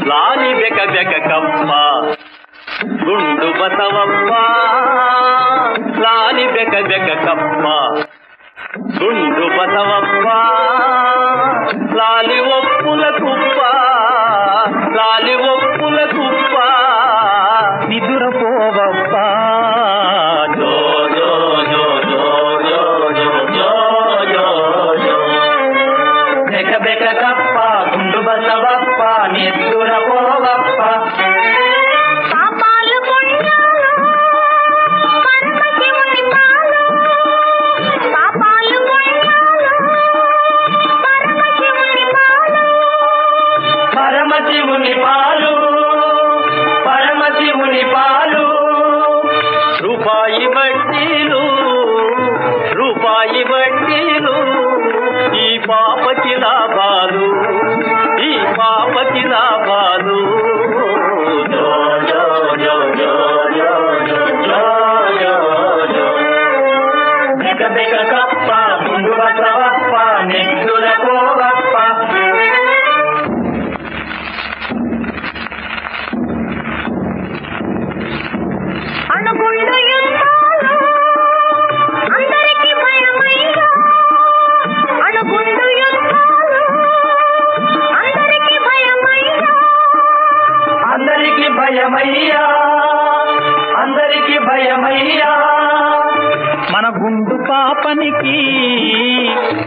లాలి బెక బెక కప్ప గుండు బసవప్ప, లాలి బెక బెక కప్ప గుండు బసవప్ప, లాలి ఒప్పుల కుప్ప, లాలి ఒప్పుల కుప్ప, నిదురపోవప్ప. జో జో జో జో జో జో జో జో జో బెక బెక కప్ప గుండు బసవప్ప, నిదురపోవప్ప. పరమశివుని పాలు, పరమశివుని పాలు, రూపాయి వడ్డీలు, రూపాయి వడ్డీలు, ఈ పాపకి లాభాలు, ఈ పాపకి లాభాలు. జో జో జో జో జో జో జో జో బెక బెక కప్ప గుండు బసవప్ప, నిద్దురపోవప్ప. అణుగుండు యుద్ధాలు అందరికీ భయమయ్యా, అణుగుండు యుద్ధాలు అందరికీ భయమయ్యా, అందరికీ భయమయ్యా, అందరికీ భయమయ్యా. మన గుండు పాపనికి,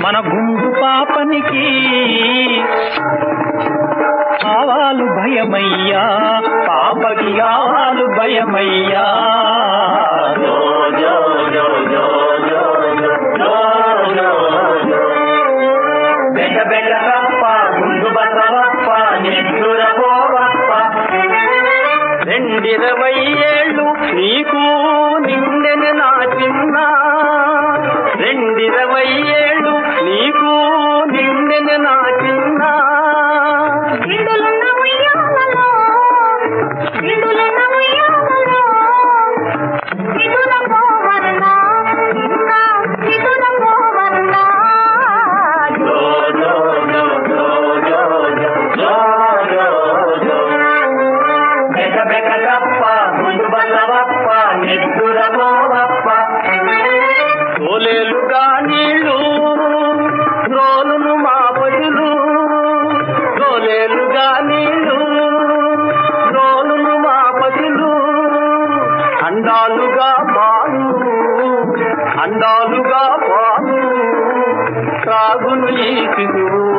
మన గుండు పాపనికి ఆవాలు భయమయ్యా, పాపకి ఆవాలు భయమయ్యా. జో జో జో జో జో జో జో జో బెక బెక కప్ప గుండు బసవప్ప, నిద్దురపోవప్ప. 20 ఏళ్ళు నీకు నిండెను నా చిన్న, 20 ఏళ్ళు నీకు నిండెను నా చిన్న. నిండులున్న ఉయ్యాలలో, నిండులున్న ఉయ్యాలలో, నిదురపోవన్నా, నిన్న నిదురపోవన్నా. జో జో జో జో జో జో జో జో బెక బెక కప్ప గుండు బసవప్ప, నిద్దురపోవప్ప. తోలేలుగా నీళ్ళు రోలును మా పదులు, తోలేలుగా నీళ్ళు రోలును మా పదులు, అండాలుగా పాలు, అండాలుగా పాలు త్రాగును ఈ సిగురు.